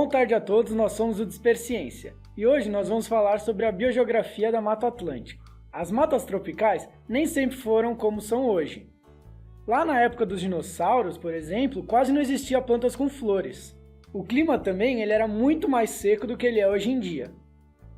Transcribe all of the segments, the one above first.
Boa tarde a todos, nós somos o Disperciência e hoje nós vamos falar sobre a biogeografia da Mata Atlântica. As matas tropicais nem sempre foram como são hoje. Lá na época dos dinossauros, por exemplo, quase não existia plantas com flores. O clima também ele era muito mais seco do que ele é hoje em dia.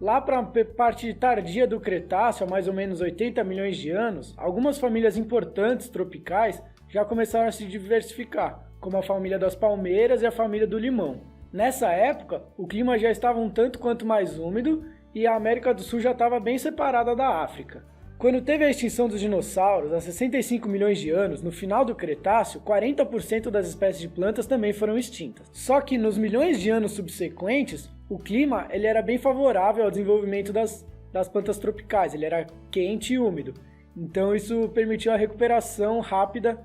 Lá para a parte tardia do Cretáceo, há mais ou menos 80 milhões de anos, algumas famílias importantes tropicais já começaram a se diversificar, como a família das palmeiras e a família do limão. Nessa época, o clima já estava um tanto quanto mais úmido e a América do Sul já estava bem separada da África. Quando teve a extinção dos dinossauros, há 65 milhões de anos, no final do Cretáceo, 40% das espécies de plantas também foram extintas. Só que nos milhões de anos subsequentes, o clima ele era bem favorável ao desenvolvimento das plantas tropicais, ele era quente e úmido. Então isso permitiu a recuperação rápida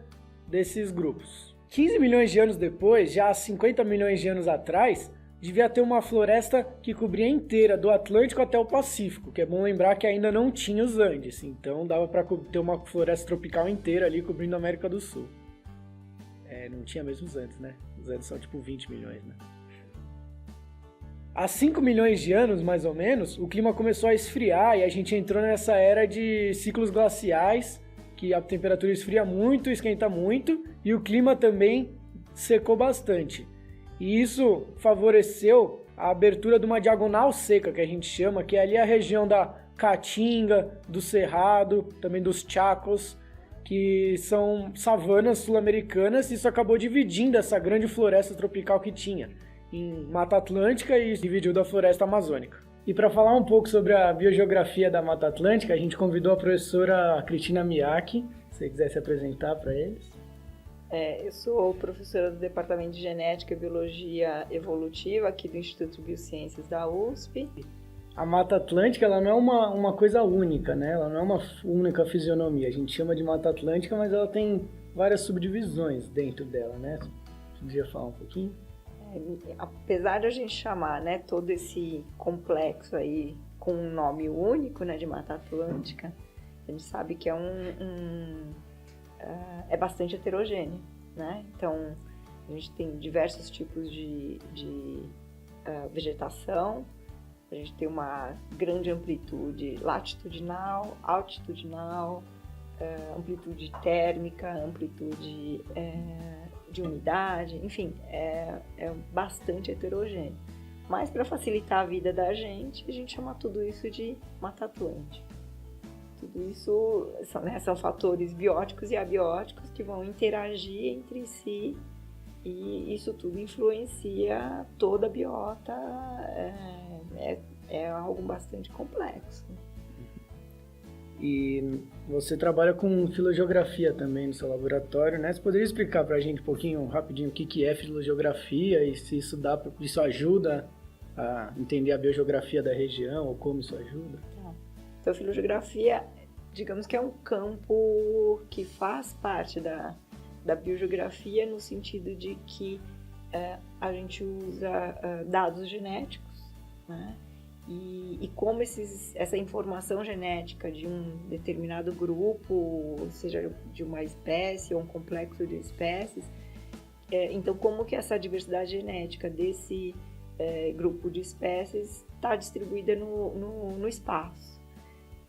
desses grupos. 15 milhões de anos depois, já há 50 milhões de anos atrás, devia ter uma floresta que cobria inteira, do Atlântico até o Pacífico, que é bom lembrar que ainda não tinha os Andes, então dava para ter uma floresta tropical inteira ali cobrindo a América do Sul. Não tinha mesmo os Andes, né? Os Andes são tipo 20 milhões, né? Há 5 milhões de anos, mais ou menos, o clima começou a esfriar e a gente entrou nessa era de ciclos glaciais, que a temperatura esfria muito, esquenta muito, e o clima também secou bastante. E isso favoreceu a abertura de uma diagonal seca, que a gente chama, que é ali a região da Caatinga, do Cerrado, também dos Chacos, que são savanas sul-americanas, e isso acabou dividindo essa grande floresta tropical que tinha em Mata Atlântica e dividiu da floresta amazônica. E para falar um pouco sobre a biogeografia da Mata Atlântica, a gente convidou a professora Cristina Miyake, se você quiser se apresentar para eles. Eu sou professora do Departamento de Genética e Biologia Evolutiva aqui do Instituto de Biociências da USP. A Mata Atlântica ela não é uma coisa única, né? Ela não é uma única fisionomia. A gente chama de Mata Atlântica, mas ela tem várias subdivisões dentro dela, né? Você podia falar um pouquinho? Apesar de a gente chamar, né, todo esse complexo aí com um nome único, né, de Mata Atlântica, a gente sabe que é bastante heterogêneo, né? Então, a gente tem diversos tipos de vegetação, a gente tem uma grande amplitude latitudinal, altitudinal, amplitude térmica, amplitude de umidade, enfim, é bastante heterogêneo. Mas para facilitar a vida da gente, a gente chama tudo isso de Mata Atlântica. Tudo isso são fatores bióticos e abióticos que vão interagir entre si e isso tudo influencia toda a biota, é algo bastante complexo. E você trabalha com filogeografia também no seu laboratório, né? Você poderia explicar para a gente um pouquinho, rapidinho, o que é filogeografia e se isso ajuda a entender a biogeografia da região ou como isso ajuda? Então, a filogeografia, digamos que é um campo que faz parte da biogeografia no sentido de que a gente usa dados genéticos, né? E como essa informação genética de um determinado grupo, seja de uma espécie ou um complexo de espécies, então como que essa diversidade genética desse grupo de espécies está distribuída no espaço.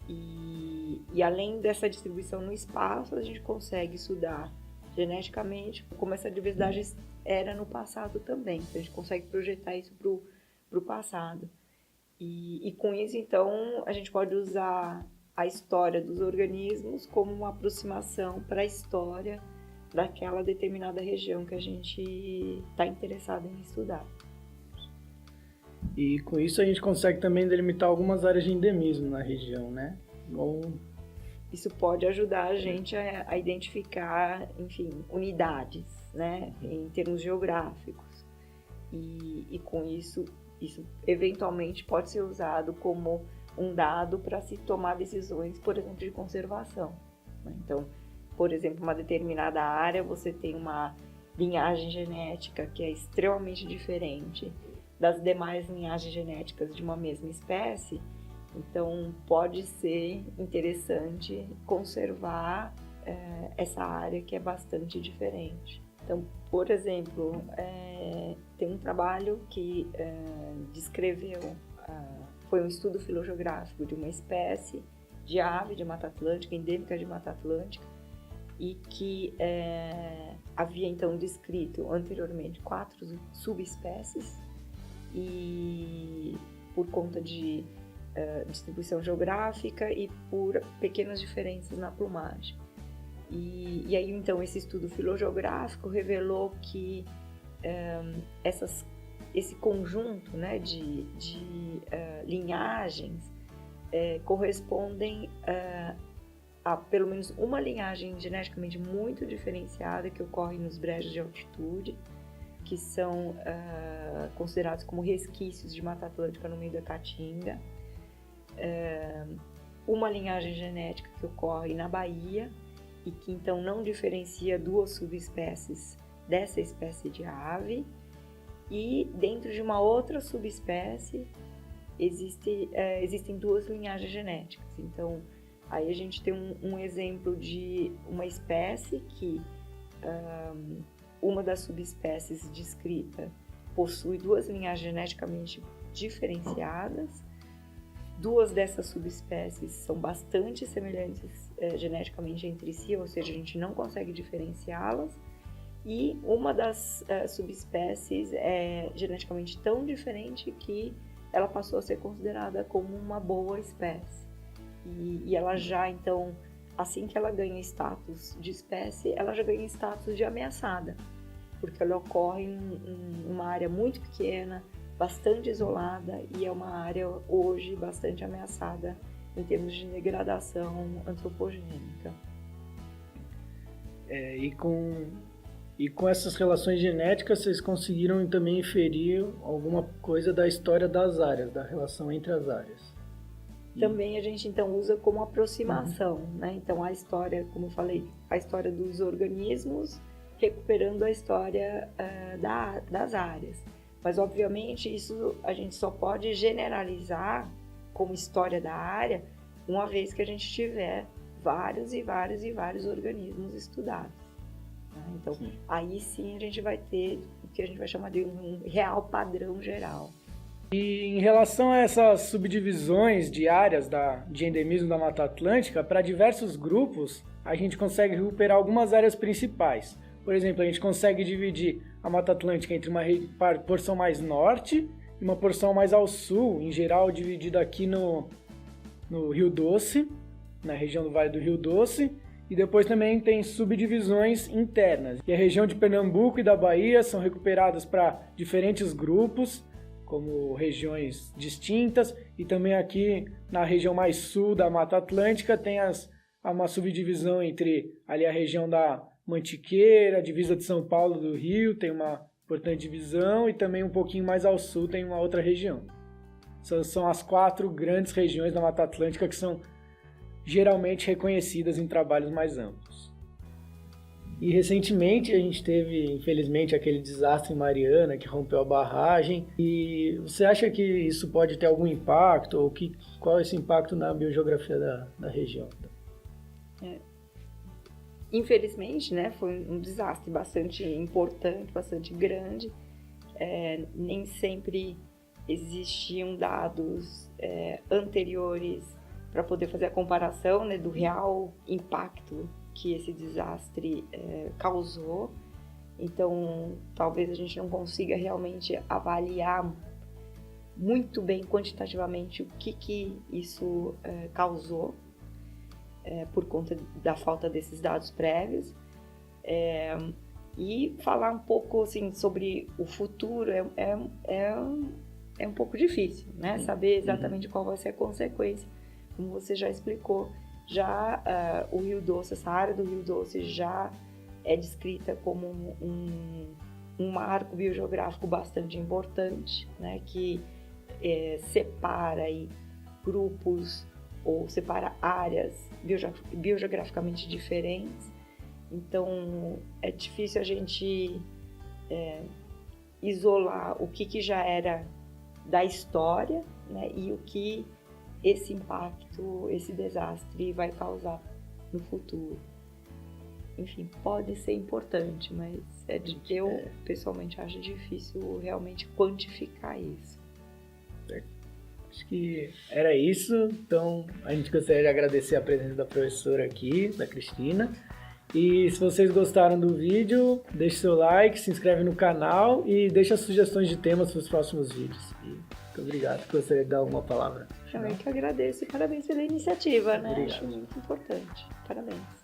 E além dessa distribuição no espaço, a gente consegue estudar geneticamente como essa diversidade era no passado também. Então, a gente consegue projetar isso para o passado. E com isso, então, a gente pode usar a história dos organismos como uma aproximação para a história daquela determinada região que a gente está interessado em estudar. E com isso a gente consegue também delimitar algumas áreas de endemismo na região, né? Isso pode ajudar a gente a identificar, enfim, unidades, né, em termos geográficos. E com isso eventualmente pode ser usado como um dado para se tomar decisões, por exemplo, de conservação, né? Então, por exemplo, uma determinada área, você tem uma linhagem genética que é extremamente diferente das demais linhagens genéticas de uma mesma espécie, então pode ser interessante conservar essa área que é bastante diferente. Então, por exemplo, tem um trabalho que descreveu, foi um estudo filogeográfico de uma espécie de ave de Mata Atlântica, endêmica de Mata Atlântica, e que havia então descrito anteriormente 4 subespécies, e por conta de distribuição geográfica e por pequenas diferenças na plumagem. E aí então esse estudo filogeográfico revelou que esse conjunto, né, de linhagens correspondem a pelo menos uma linhagem geneticamente muito diferenciada que ocorre nos brejos de altitude, que são considerados como resquícios de Mata Atlântica no meio da Caatinga, uma linhagem genética que ocorre na Bahia e que então não diferencia 2 subespécies dessa espécie de ave, e dentro de uma outra subespécie existem 2 linhagens genéticas. Então aí a gente tem um exemplo de uma espécie que uma das subespécies descrita possui 2 linhagens geneticamente diferenciadas. 2 dessas subespécies são bastante semelhantes geneticamente entre si, ou seja, a gente não consegue diferenciá-las. E uma das subespécies é geneticamente tão diferente que ela passou a ser considerada como uma boa espécie. E ela já, então, assim que ela ganha status de espécie, ela já ganha status de ameaçada, porque ela ocorre em uma área muito pequena, bastante isolada, e é uma área hoje bastante ameaçada em termos de degradação antropogênica. E com essas relações genéticas, vocês conseguiram também inferir alguma coisa da história das áreas, da relação entre as áreas? Também a gente então usa como aproximação, né? Então a história, como eu falei, a história dos organismos recuperando a história das áreas. Mas obviamente isso a gente só pode generalizar como história da área uma vez que a gente tiver vários organismos estudados. Então, aí sim a gente vai ter o que a gente vai chamar de um real padrão geral. E em relação a essas subdivisões de áreas de endemismo da Mata Atlântica, para diversos grupos, a gente consegue recuperar algumas áreas principais. Por exemplo, a gente consegue dividir a Mata Atlântica entre uma porção mais norte e uma porção mais ao sul, em geral dividida aqui no Rio Doce, na região do Vale do Rio Doce. E depois também tem subdivisões internas. E a região de Pernambuco e da Bahia são recuperadas para diferentes grupos, como regiões distintas. E também aqui na região mais sul da Mata Atlântica tem uma subdivisão entre ali a região da Mantiqueira, divisa de São Paulo do Rio, tem uma importante divisão. E também um pouquinho mais ao sul tem uma outra região. São as 4 grandes regiões da Mata Atlântica que são geralmente reconhecidas em trabalhos mais amplos. E recentemente a gente teve, infelizmente, aquele desastre em Mariana que rompeu a barragem. E você acha que isso pode ter algum impacto? Ou qual é esse impacto na biogeografia da região? Infelizmente, né, foi um desastre bastante importante, bastante grande. Nem sempre existiam dados anteriores para poder fazer a comparação, né, do real impacto que esse desastre causou. Então, talvez a gente não consiga realmente avaliar muito bem quantitativamente o que isso causou por conta da falta desses dados prévios. E falar um pouco assim, sobre o futuro é um pouco difícil, né? Saber exatamente qual vai ser a consequência. Como você já explicou, o Rio Doce, essa área do Rio Doce já é descrita como um marco biogeográfico bastante importante, né, que separa aí grupos ou separa áreas biogeograficamente diferentes. Então, é difícil a gente isolar o que já era da história, né, e o que esse impacto, esse desastre vai causar no futuro. enfim, pode ser importante, mas eu pessoalmente acho difícil realmente quantificar isso. Acho que era isso. Então, a gente gostaria de agradecer a presença da professora aqui, da Cristina. E se vocês gostaram do vídeo, deixe seu like, se inscreve no canal e deixe as sugestões de temas para os próximos vídeos. E muito obrigado. Gostaria de dar uma palavra. Eu que agradeço e parabéns pela iniciativa, né? Obrigado. Acho muito importante. Parabéns.